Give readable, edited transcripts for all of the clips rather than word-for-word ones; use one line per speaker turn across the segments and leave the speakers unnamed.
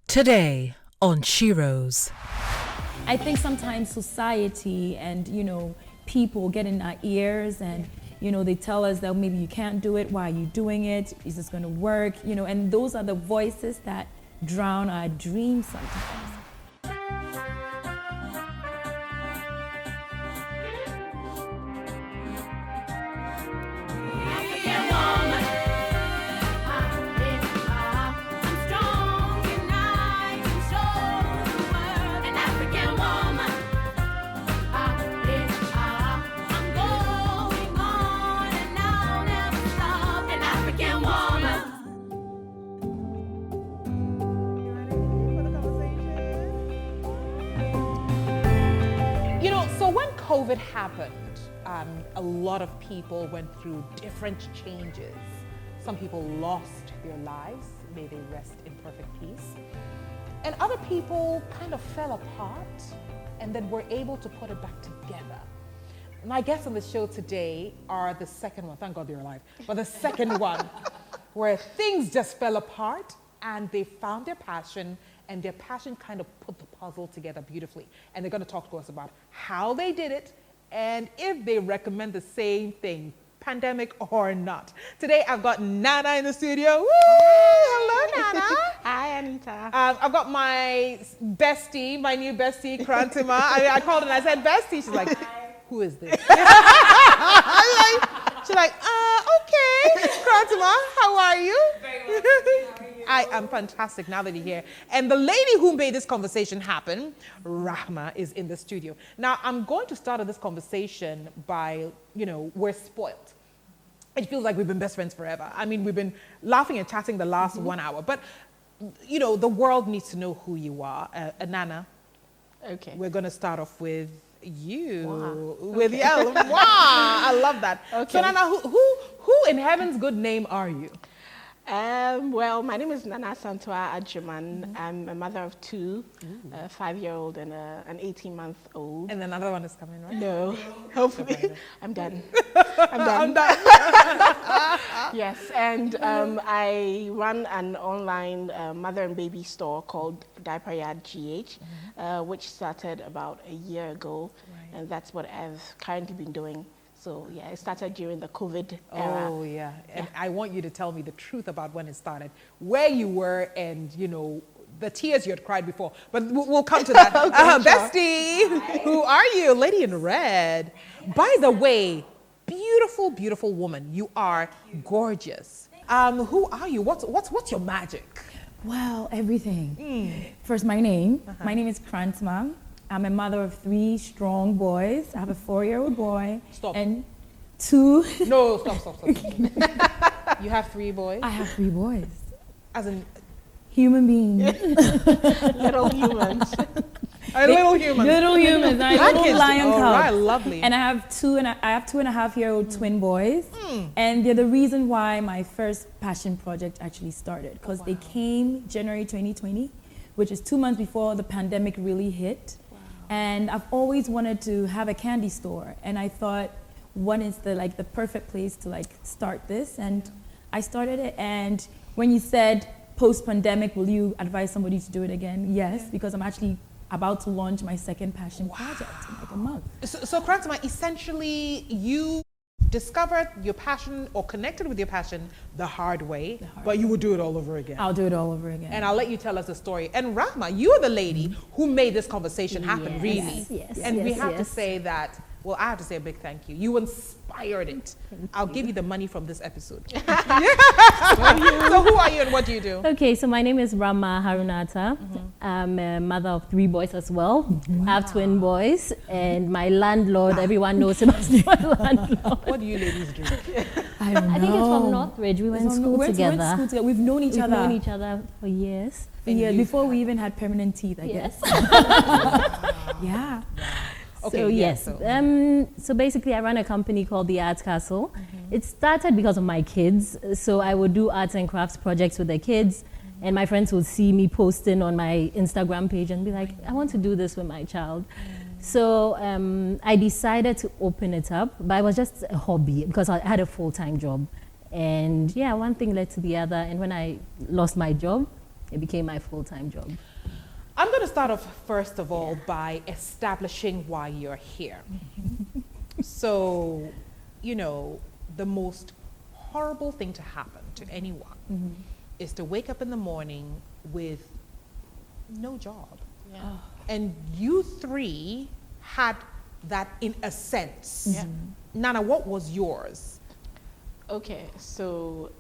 Today on SHEROES.
I think sometimes society and, people get in our ears and, they tell us that maybe you can't do it. Why are you doing it? Is this going to work? And those are the voices that drown our dreams sometimes.
COVID happened, a lot of people went through different changes. Some people lost their lives, may they rest in perfect peace. And other people kind of fell apart and then were able to put it back together. My guests on the show today are the second one, thank God they're alive, but the second one where things just fell apart and they found their passion, and their passion kind of put the puzzle together beautifully. And they're going to talk to us about how they did it and if they recommend the same thing, pandemic or not. Today, I've got Nana in the studio. Woo! Hello, Nana.
Hi, Anita.
I've got my bestie, my new bestie, Korantema. I called her and I said, bestie. She's like, who is this? She's like, okay, Korantema, how are you?
Very well. How are you?
I am fantastic now that you're here. And the lady who made this conversation happen, Rahma, is in the studio. Now, I'm going to start this conversation by, we're spoiled. It feels like we've been best friends forever. I mean, we've been laughing and chatting the last 1 hour. But, the world needs to know who you are. Nana,
Okay.
we're going to start off with you.
Wow.
With you. Wow, I love that.
Okay.
So, Nana, who in heaven's good name are you?
Well, my name is Nana Asantewah Agyemang. I'm a mother of two, a 5-year-old and an 18-month-old.
And another one is coming, right?
No, hopefully. I'm done.
I'm done.
Yes, and I run an online mother and baby store called Diaper Yard GH, which started about a year ago, and that's what I've currently been doing. So yeah, it started during the COVID era.
Oh yeah, and I want you to tell me the truth about when it started, where you were, and the tears you had cried before. But we'll come to that.
Okay, sure.
Bestie,
Hi.
who are you? Lady in red. By the way, beautiful, beautiful woman. You are gorgeous. Who are you? What's your magic?
Well, everything. First, my name. My name is Korantema. I'm a mother of 3 strong boys. I have a 4-year-old boy.
Stop.
And 2.
No, stop. You have 3 boys?
I have 3 boys.
As in
Human beings.
Little humans.
little humans.
Little humans. Little lion cubs.
All right, lovely.
And I have 2.5-year-old twin boys. And they're the reason why my first passion project actually started. Because they came January 2020, which is 2 months before the pandemic really hit. And I've always wanted to have a candy store, and I thought, what is the perfect place to start this? And I started it. And when you said post-pandemic, will you advise somebody to do it again? Yes, because I'm actually about to launch my second passion project in a month.
So Korantema, essentially, you discovered your passion or connected with your passion the hard way, but you would do it all over again.
I'll do it all over again.
And I'll let you tell us the story. And Rahma, you're the lady who made this conversation happen, really.
Yes.
And we have to say that, well, I have to say a big thank you. You inspired it. I'll give you the money from this episode. So who are you and what do you do?
Okay, so my name is Rahma Harruna Attah. I'm a mother of 3 boys as well. I have twin boys, and my landlord, everyone knows him as my landlord.
What do you ladies do?
I don't know.
I think it's from Northridge. We went to school together.
We've known each
We've
other.
known each other for years.
Yeah, before we even had permanent teeth, I guess. Yeah.
Okay,
So
yeah,
yes,
so-
so basically I run a company called the Arts Castle. It started because of my kids. So I would do arts and crafts projects with the kids, and my friends would see me posting on my Instagram page and be like, I want to do this with my child. So I decided to open it up, but it was just a hobby because I had a full-time job. And yeah, one thing led to the other. And when I lost my job, it became my full-time job.
I'm going to start off, first of all, by establishing why you're here. So, you know, the most horrible thing to happen to anyone is to wake up in the morning with no job.
Yeah.
And you three had that in a sense. Yeah. Nana, what was yours?
Okay, so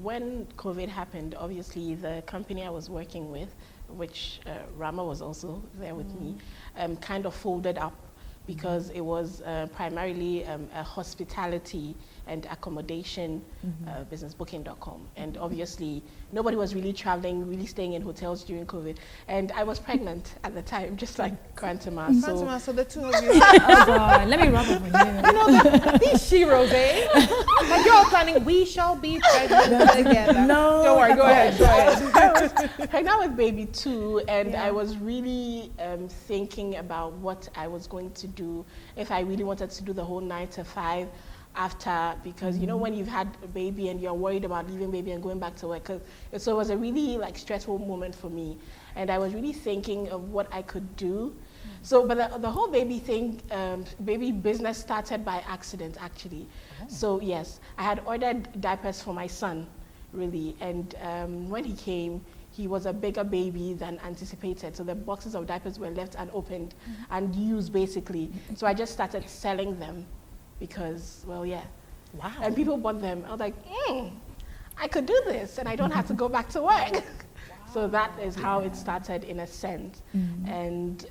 when COVID happened, obviously the company I was working with, which Rahma was also there with me, kind of folded up because it was primarily a hospitality and accommodation business, booking.com. And obviously nobody was really traveling, really staying in hotels during COVID. And I was pregnant at the time, just like Korantema.
So the two of you.
Oh God, let me rub it for you.
You know, these SHEROES, eh? Like you're all planning, we shall be pregnant together.
No.
Don't worry, go ahead.
I was pregnant with baby 2, and I was really thinking about what I was going to do if I really wanted to do the whole 9 to 5 after, because you know when you've had a baby and you're worried about leaving baby and going back to work, so it was a really like stressful moment for me, and I was really thinking of what I could do. So, but the whole baby thing, baby business started by accident actually. So yes, I had ordered diapers for my son, really, and when he came, he was a bigger baby than anticipated. So the boxes of diapers were left unopened and used basically. So I just started selling them because, well, yeah.
Wow.
And people bought them. I was like, I could do this and I don't have to go back to work. So that is how it started in a sense. And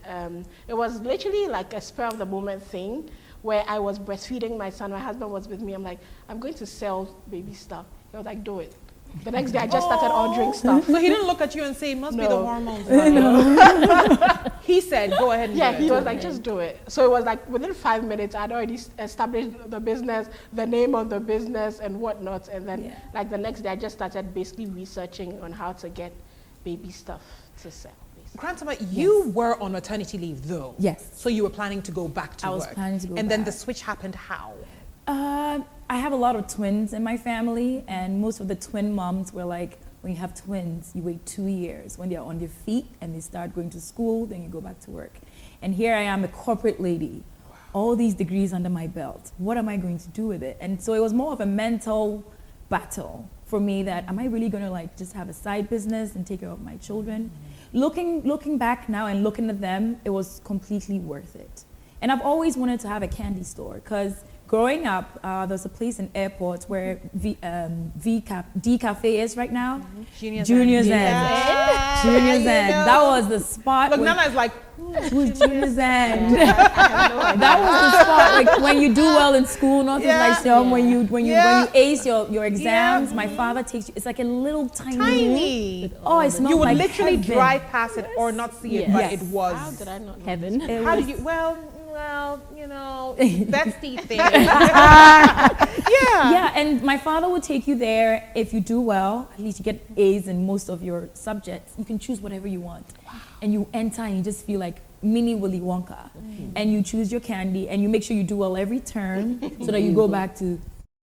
it was literally like a spur of the moment thing where I was breastfeeding my son. My husband was with me. I'm like, I'm going to sell baby stuff. He was like, do it. The next day I just started ordering stuff.
So he didn't look at you and say, it must be the hormones. He said, go ahead and do it.
He was like, just do it. So it was like within 5 minutes, I'd already established the business, the name of the business and whatnot. And then like the next day, I just started basically researching on how to get baby stuff to sell.
Korantema, you were on maternity leave though.
Yes.
So you were planning to go back to work.
I was planning to go
And then
back.
the switch happened how?
I have a lot of twins in my family, and most of the twin moms were like, when you have twins, you wait 2 years. When they're on their feet and they start going to school, then you go back to work. And here I am, a corporate lady, all these degrees under my belt. What am I going to do with it? And so it was more of a mental battle for me that, am I really going to like just have a side business and take care of my children? Looking back now and looking at them, it was completely worth it. And I've always wanted to have a candy store because growing up, there's a place in airports where D Cafe is right now. Junior's End. That was the spot.
Look, Nana is like,
who's Junior's End? That was the spot. Like when you do well in school, not like some when you ace your exams. My father takes you. It's like a little tiny. Oh, it's not.
You would
like
literally
heaven.
drive past it or not see it, but it was.
How did I not know?
Heaven.
How did you? Well, you know, bestie thing.
Yeah, and my father would take you there. If you do well, at least you get A's in most of your subjects. You can choose whatever you want. And you enter and you just feel like mini Willy Wonka. And you choose your candy and you make sure you do well every term so that you go back to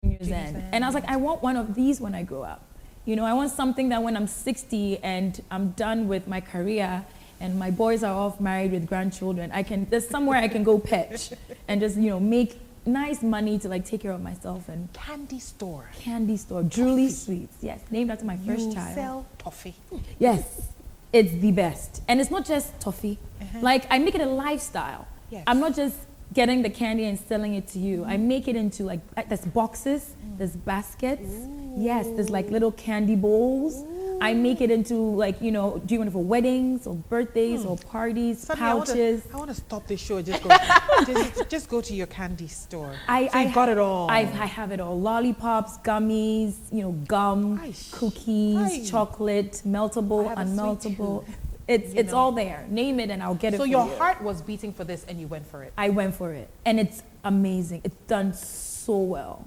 Junior's End. And I was like, I want one of these when I grow up. You know, I want something that when I'm 60 and I'm done with my career and my boys are off married with grandchildren, there's somewhere I can go pitch and just, you know, make nice money to like take care of myself. And
Candy store.
Julie Sweets, yes, named after my first
You
child.
sell toffee.
Yes, it's the best. And it's not just toffee. Like I make it a lifestyle.
Yes.
I'm not just getting the candy and selling it to you. I make it into like there's boxes, there's baskets. Yes, there's like little candy bowls. I make it into like, you know, do you want it for weddings or birthdays or parties,
Suddenly
pouches.
I want to stop this show and just go to your candy store.
I
got it all.
I have it all. Lollipops, gummies, you know, gum, cookies, chocolate, meltable,
I have a sweet
unmeltable. It's all there. Name it and I'll get it
So
for
your
you.
heart was beating for this and you went for it.
I went for it. And it's amazing. It's done so well.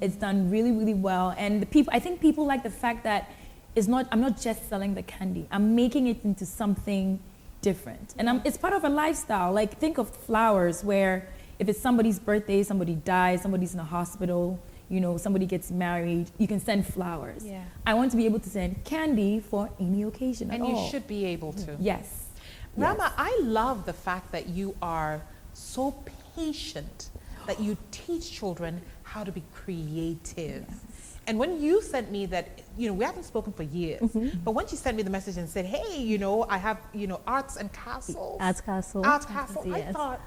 It's done really, really well. And I think people like the fact that I'm not just selling the candy. I'm making it into something different. And it's part of a lifestyle. Like think of flowers where if it's somebody's birthday, somebody dies, somebody's in a hospital, you know, somebody gets married, you can send flowers.
Yeah.
I want to be able to send candy for any occasion at
And
all.
you should be able to.
Yes.
Rahma, I love the fact that you are so patient that you teach children how to be creative. And when you sent me that, you know, we haven't spoken for years, but when you sent me the message and said, hey, you know, I have, you know, Arts and Castles.
Arts Castle.
Arts Castle. I
Yes.
thought,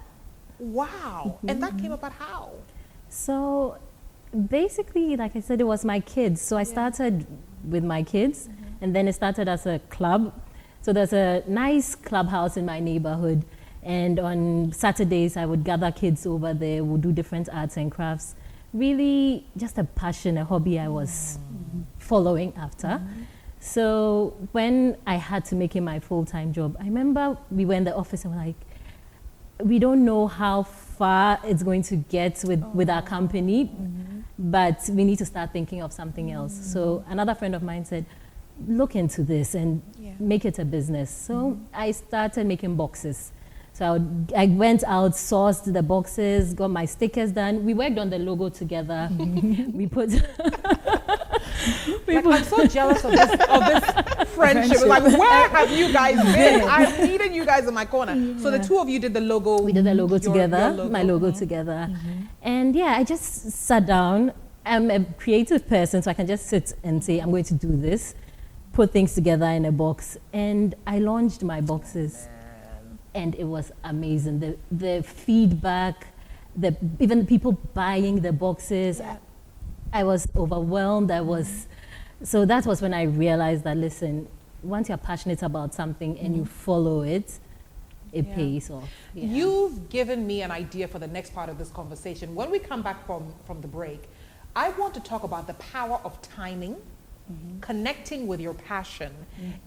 wow. And that came about how?
So basically, like I said, it was my kids. So I started with my kids, and then it started as a club. So there's a nice clubhouse in my neighborhood, and on Saturdays I would gather kids over there. We'll do different arts and crafts. Really, just a passion, a hobby I was following after. So when I had to make it my full-time job, I remember we were in the office and we're like, we don't know how far it's going to get with our company, but we need to start thinking of something else. So another friend of mine said, look into this and make it a business. So I started making boxes. So I went out, sourced the boxes, got my stickers done. We worked on the logo together. We put...
I'm so jealous of this friendship. Like, where have you guys been? I've needed you guys in my corner. So the two of you did the logo.
We did the logo together,
your logo.
my logo together. And yeah, I just sat down. I'm a creative person, so I can just sit and say, I'm going to do this, put things together in a box. And I launched my boxes. And it was amazing. The feedback, even people buying the boxes, I was overwhelmed. So that was when I realized that, listen, once you're passionate about something and you follow it, it pays off. Yeah.
You've given me an idea for the next part of this conversation. When we come back from the break, I want to talk about the power of timing, connecting with your passion,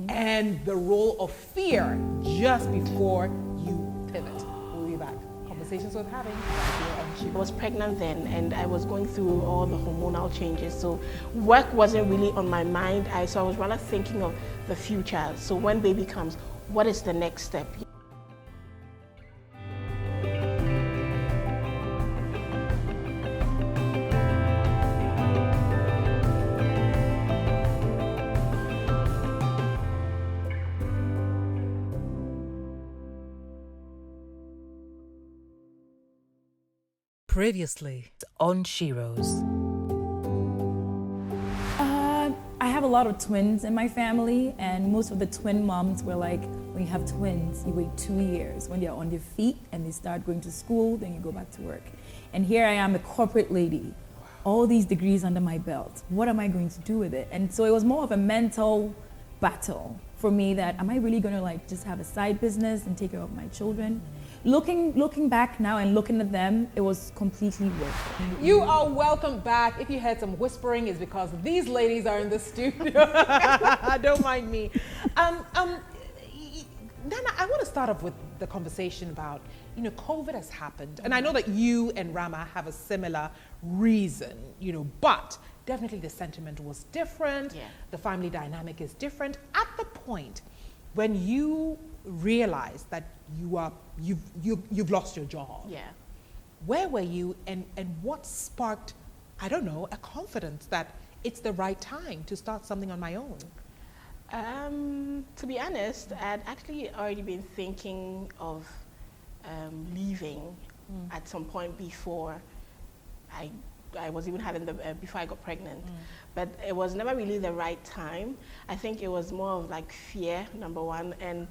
and the role of fear just before you pivot. We'll be back. Conversations worth having.
I was pregnant then, and I was going through all the hormonal changes. So work wasn't really on my mind. So I was rather thinking of the future. So when baby comes, what is the next step?
Previously on SHEROES.
I have a lot of twins in my family, and most of the twin moms were like, when you have twins, you wait 2 years. When they're on their feet and they start going to school, then you go back to work. And here I am, a corporate lady, all these degrees under my belt. What am I going to do with it? And so it was more of a mental battle for me that, am I really going to like just have a side business and take care of my children? Looking back now and looking at them, it was completely worth it.
You are welcome back. If you heard some whispering, it's because these ladies are in the studio. Don't mind me. Nana, I want to start off with the conversation about, you know, COVID has happened. And I know that you and Rahma have a similar reason, you know, but definitely the sentiment was different. The family dynamic is different. At the point when you realize that you've lost your job. Where were you, and what sparked, I don't know, a confidence that it's the right time to start something on my own?
To be honest, I'd actually already been thinking of leaving at some point before I was even having before I got pregnant. But it was never really the right time. I think it was more of like fear, number one, and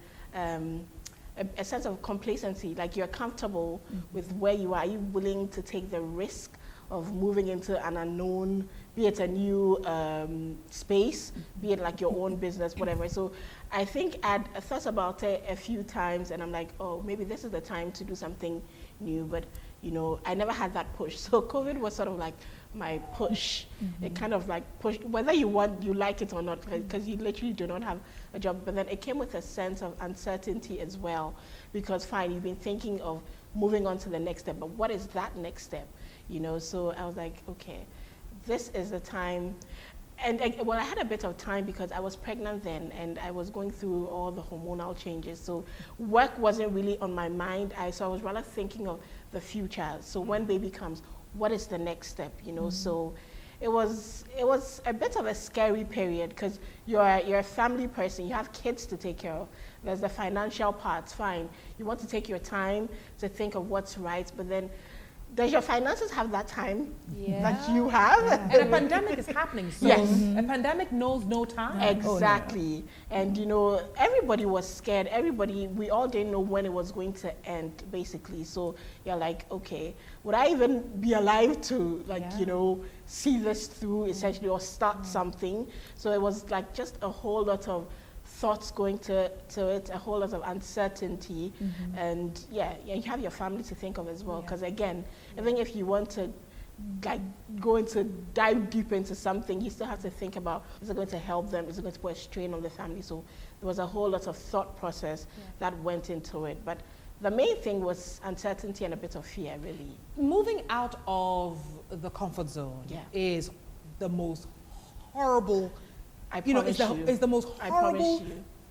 a sense of complacency, like you're comfortable with where you are. Are you willing to take the risk of moving into an unknown, be it a new space, be it like your own business, whatever. So I think I'd thought about it a few times, and I'm like, oh, maybe this is the time to do something new. But you know, I never had that push. So COVID was sort of like my push. It kind of like pushed, whether you like it or not, because you literally do not have a job. But then it came with a sense of uncertainty as well, because fine, you've been thinking of moving on to the next step, but what is that next step? You know, so I was like, okay, this is the time. And well, I had a bit of time because I was pregnant then, and I was going through all the hormonal changes. So work wasn't really on my mind. So I was rather thinking of the future. So when baby comes, what is the next step? You know, so it was a bit of a scary period because you're a family person, you have kids to take care of. There's the financial part, fine. You want to take your time to think of what's right, but then does your finances have that time that you have?
And a pandemic is happening, so a pandemic knows no time.
Exactly. And you know, everybody was scared. We all didn't know when it was going to end, basically. So you're like, okay, would I even be alive to you know, see this through essentially or start something? So it was like just a whole lot of thoughts going to it, a whole lot of uncertainty, and you have your family to think of as well. Because again, even if you want to dive deep into something, you still have to think about, is it going to help them? Is it going to put a strain on the family? So there was a whole lot of thought process that went into it. But the main thing was uncertainty and a bit of fear, really.
Moving out of the comfort zone is the most horrible. It's the most horrible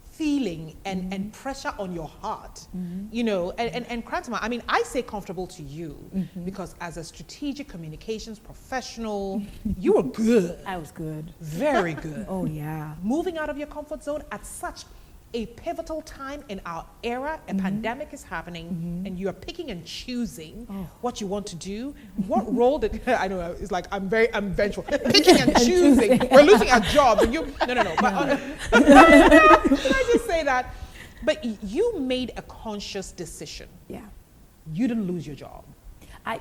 feeling and pressure on your heart, you know, and Korantema, I mean, I say comfortable to you because as a strategic communications professional, you were good.
I was good.
Very good.
Oh, yeah.
Moving out of your comfort zone at such a pivotal time in our era, a pandemic is happening, and you are picking and choosing what you want to do. What role did I know? It's like I'm vengeful. Picking and choosing. We're losing our jobs, and you. No. But can I just say that? But you made a conscious decision.
Yeah.
You didn't lose your job.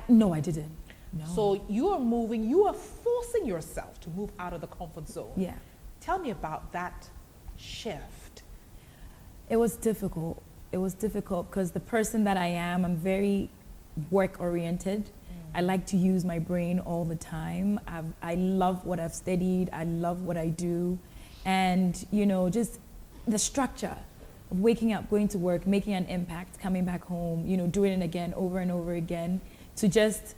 No, I didn't. No.
So you are moving. You are forcing yourself to move out of the comfort zone.
Yeah.
Tell me about that shift.
It was difficult. It was difficult because the person that I am, I'm very work-oriented. I like to use my brain all the time. I love what I've studied. I love what I do. And, you know, just the structure of waking up, going to work, making an impact, coming back home, you know, doing it again over and over again, to just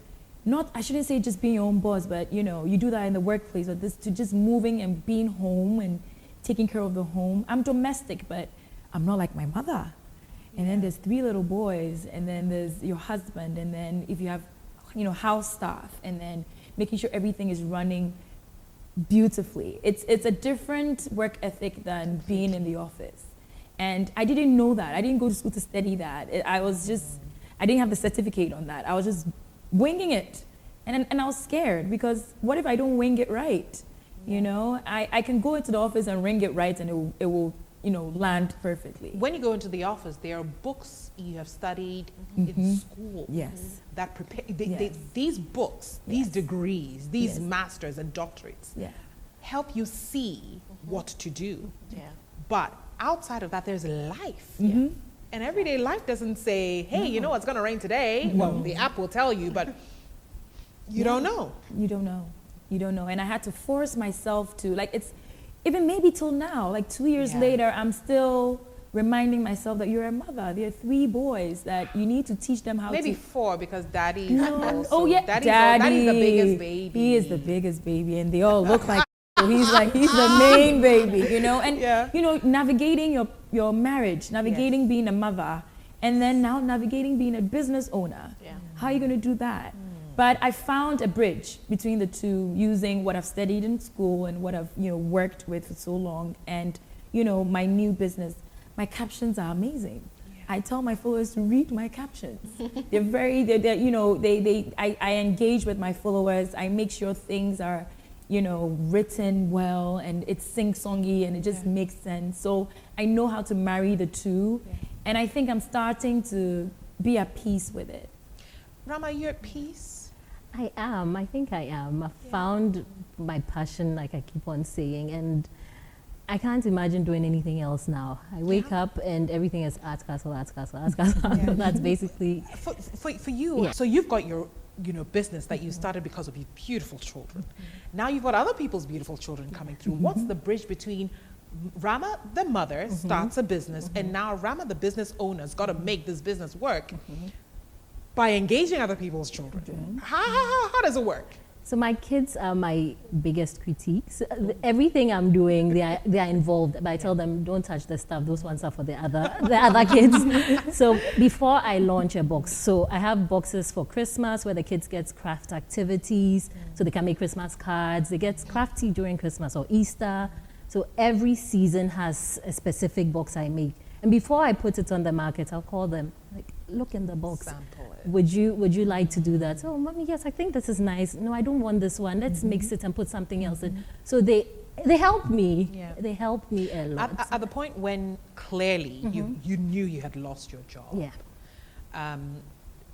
I shouldn't say just being your own boss, but, you know, you do that in the workplace, but to just moving and being home and taking care of the home. I'm domestic, but I'm not like my mother. And then there's 3 little boys, and then there's your husband, and then if you have, you know, house staff, and then making sure everything is running beautifully. It's a different work ethic than being in the office. And I didn't know that. I didn't go to school to study that. I didn't have the certificate on that. I was just winging it. And I was scared because what if I don't wing it right? You know, I can go into the office and wing it right, and it will you know, land perfectly.
When you go into the office, there are books you have studied in school.
Yes.
That prepare these books, these degrees, these masters and doctorates help you see what to do. Yeah. But outside of that, there's life. And everyday life doesn't say, hey, you know it's going to rain today. Well, the app will tell you, but you don't know.
You don't know. You don't know. And I had to force myself to, like, it's, even maybe till now, like 2 years later, I'm still reminding myself that you're a mother. There are 3 boys that you need to teach them how to.
Maybe 4 because daddy.
No.
Daddy's the biggest baby.
He is the biggest baby, and they all look like. So he's the main baby, you know. And you know, navigating your marriage, navigating being a mother, and then now navigating being a business owner. Yeah. How are you going to do that? But I found a bridge between the two using what I've studied in school and what I've, you know, worked with for so long, and, you know, my new business. My captions are amazing. Yeah. I tell my followers to read my captions. they're you know, I engage with my followers. I make sure things are, you know, written well, and it's sing-songy, and it just makes sense. So I know how to marry the two, and I think I'm starting to be at peace with it.
Rahma, you're at peace?
I am. I think I am. I've found my passion, like I keep on saying, and I can't imagine doing anything else now. I wake up and everything is Arts Castle. That's basically
for you. So you've got your, you know, business that you started because of your beautiful children. Now you've got other people's beautiful children coming through. What's the bridge between Rahma, the mother, starts a business, and now Rahma, the business owner's got to make this business work? By engaging other people's children. How does it work?
So my kids are my biggest critiques. Everything I'm doing, they are involved. But I tell them, don't touch the stuff. Those ones are for the other kids. So before I launch a box, so I have boxes for Christmas where the kids get craft activities, so they can make Christmas cards. They get crafty during Christmas or Easter. So every season has a specific box I make. And before I put it on the market, I'll call them, like, look in the box.
Sample it.
Would you like to do that? Oh, mommy, yes, I think this is nice. No, I don't want this one. Let's mix it and put something else in. So they help me.
Yeah.
They help me a lot.
At the point when clearly you knew you had lost your job.
Yeah.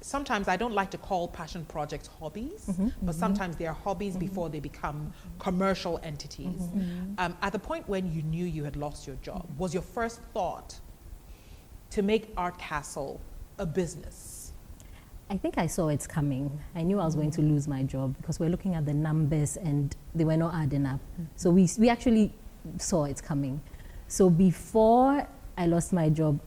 Sometimes I don't like to call passion projects hobbies, but sometimes they are hobbies before they become commercial entities. At the point when you knew you had lost your job, was your first thought to make Art Castle a business?
I think I saw it coming. I knew I was going to lose my job because we're looking at the numbers and they were not adding up. So we actually saw it coming. So before I lost my job,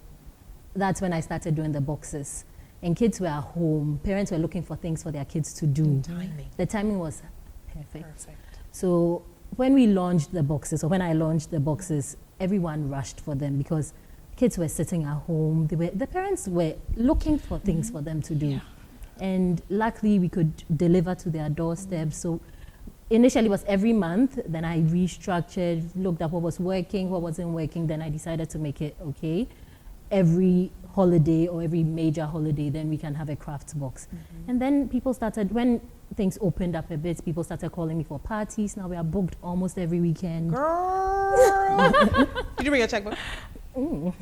that's when I started doing the boxes. And kids were at home. Parents were looking for things for their kids to do.
Timing.
The timing was perfect. So when we launched the boxes, or when I launched the boxes, everyone rushed for them because kids were sitting at home. The parents were looking for things for them to do.
Yeah.
And luckily we could deliver to their doorstep. So initially it was every month, then I restructured, looked at what was working, what wasn't working, then I decided to make it okay. Every holiday or every major holiday, then we can have a craft box. And then people started, when things opened up a bit, people started calling me for parties. Now we are booked almost every weekend.
Girl! Did you bring your checkbook? Since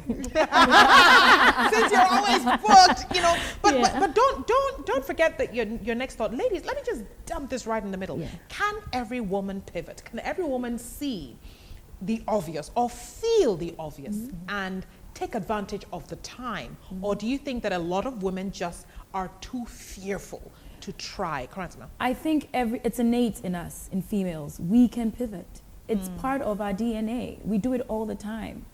you're always booked, you know. But don't forget that your next thought, ladies. Let me just dump this right in the middle.
Yeah.
Can every woman pivot? Can every woman see the obvious or feel the obvious and take advantage of the time? Or do you think that a lot of women just are too fearful to try? Korantema.
I think it's innate in us, in females. We can pivot. It's part of our DNA. We do it all the time.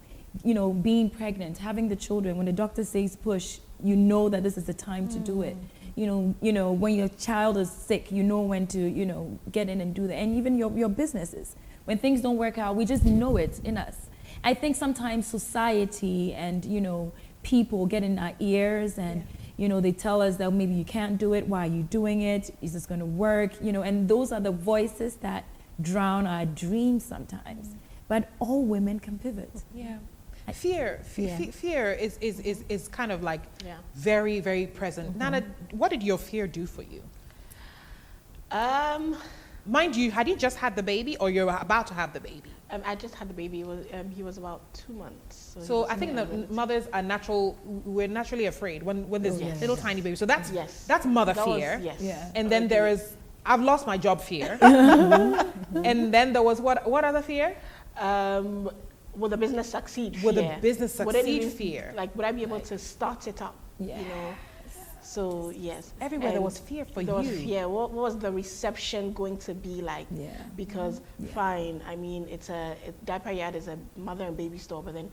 You know, being pregnant, having the children, when the doctor says push, you know that this is the time to do it. You know, when your child is sick, you know when to, get in and do that. And even your businesses. When things don't work out, we just know it in us. I think sometimes society and, people get in our ears and, they tell us that maybe you can't do it. Why are you doing it? Is this going to work? And those are the voices that drown our dreams sometimes. But all women can pivot.
Yeah. Fear is kind of like very, very present. Nana, what did your fear do for you? Mind you, had you just had the baby or you're about to have the baby?
I just had the baby. He was about 2 months.
So I think that mothers are we're naturally afraid when there's little tiny babies. So that's mother fear. And then there is, I've lost my job fear. And then there was what other fear?
Will the business succeed?
Will the business succeed fear?
Like, would I be able to start it up? So, yes.
Everywhere there was fear for you.
There was fear. What was the reception going to be like? Because, fine, I mean, Diaper Yard is a mother and baby store, but then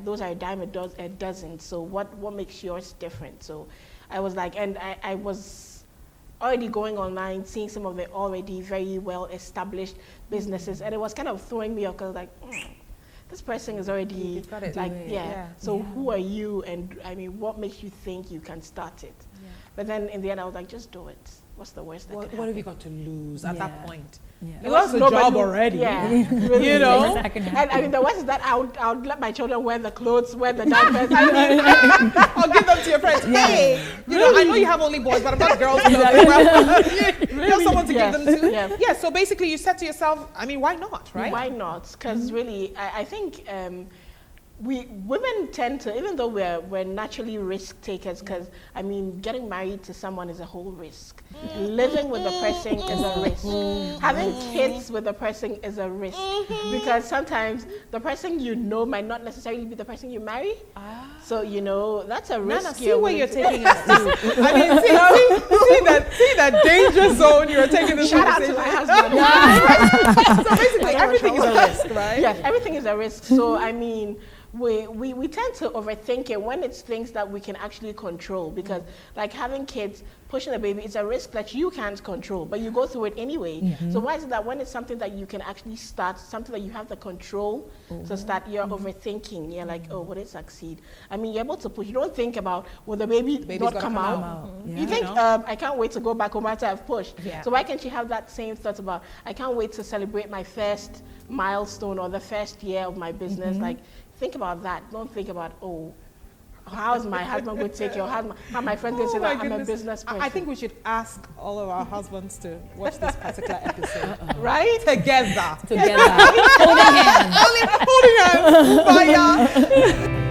those are a dime a dozen. So what makes yours different? So I was like, and I was already going online, seeing some of the already very well established businesses, and it was kind of throwing me off because like, this person is already like, so who are you? And I mean, what makes you think you can start it? But then in the end, I was like, just do it. What's the worst that could happen?
What have you got to lose at that point?
Yeah.
You lost the job already.
Really.
You know?
And
I mean, the worst is that I would let my children wear the clothes, wear the diapers.
I'll give them to your friends. Hey, I know you have only boys, but I've got girls. You have someone to give them to. Yeah, so basically you said to yourself, I mean, why not, right?
Why not? Because really, I think women tend to, even though we're naturally risk takers, because I mean, getting married to someone is a whole risk. Living with a person is a risk. Having kids with a person is a risk. Because sometimes the person you know might not necessarily be the person you marry. So, that's a risk.
Nana, see where you're taking us to. I mean, see that danger zone you're taking this
Shout out to my husband.
So basically, everything is a risk, right?
Yes, everything is a risk. So, I mean, we tend to overthink it when it's things that we can actually control, because like having kids pushing the baby, it's a risk that you can't control, but you go through it anyway. So why is it that when it's something that you can actually start, something that you have the control to start, you're overthinking. You're like, oh, will it succeed? I mean, you're able to push. You don't think about, will the baby not come out?
Yeah.
You think, I can't wait to go back home after I've pushed.
Yeah.
So why can't you have that same thought about, I can't wait to celebrate my first milestone or the first year of my business? Like, think about that. Don't think about, oh, how's my husband going to take care? How my friend going to say that I'm a business person?
I think we should ask all of our husbands to watch this particular episode.
Right?
Together.
Holding hands.
Holding hands. Fire.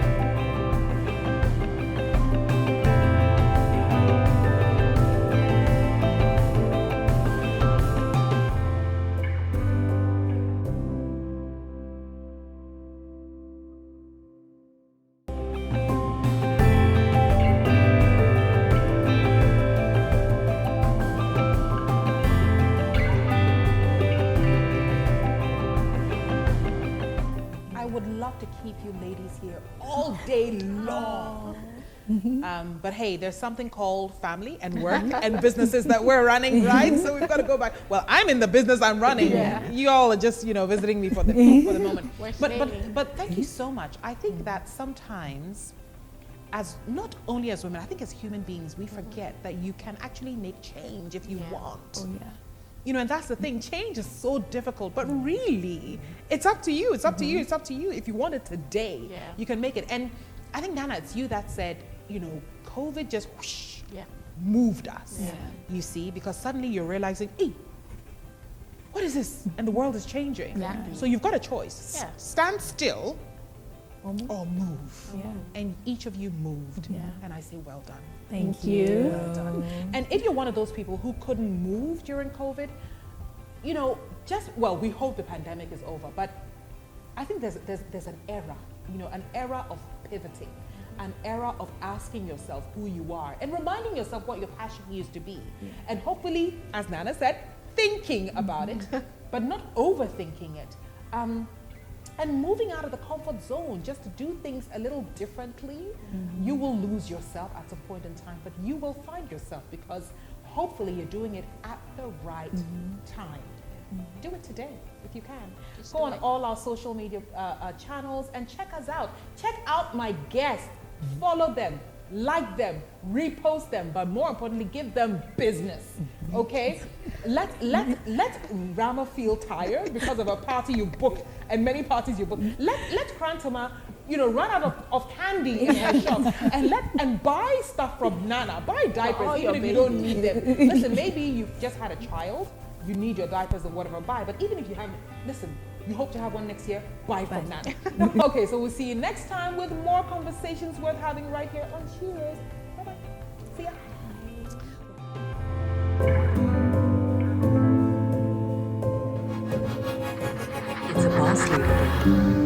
To keep you ladies here all day long. But hey, there's something called family and work and businesses that we're running, right? So we've got to go back. Well, I'm in the business I'm running. Yeah. You all are just, visiting me for the moment. But thank you so much. I think that sometimes, as not only as women, I think as human beings, we forget that you can actually make change if you want.
Oh, yeah.
And that's the thing. Change is so difficult, but really, it's up to you. It's up to you. It's up to you. If you want it today, you can make it. And I think, Nana, it's you that said, COVID just whoosh, moved us. Yeah. You see, because suddenly you're realizing, hey, what is this? And the world is changing. Exactly. So you've got a choice. Yeah. Stand still or move. Yeah. And each of you moved. Yeah. And I say, well done.
Thank you.
Well done. And if you're one of those people who couldn't move during COVID, we hope the pandemic is over, but I think there's an era, an era of pivoting, an era of asking yourself who you are and reminding yourself what your passion used to be. Yeah. And hopefully, as Nana said, thinking about it, but not overthinking it. And moving out of the comfort zone just to do things a little differently. You will lose yourself at some point in time, but you will find yourself because hopefully you're doing it at the right time. Do it today if you can. Go on all our social media channels and check us out. Check out my guests. Follow them, like them, repost them, but more importantly, give them business. Okay? Let Rahma feel tired because of a party you booked and many parties you booked. Let Korantema, run out of candy in her shop and buy stuff from Nana. Buy diapers even if you don't need them. Listen, maybe you've just had a child, you need your diapers or whatever, buy. But even if you haven't, listen, you hope to have one next year, buy from Nana. Okay, so we'll see you next time with more conversations worth having right here on SHEROES. Bye-bye. See ya.
It's a boss leader.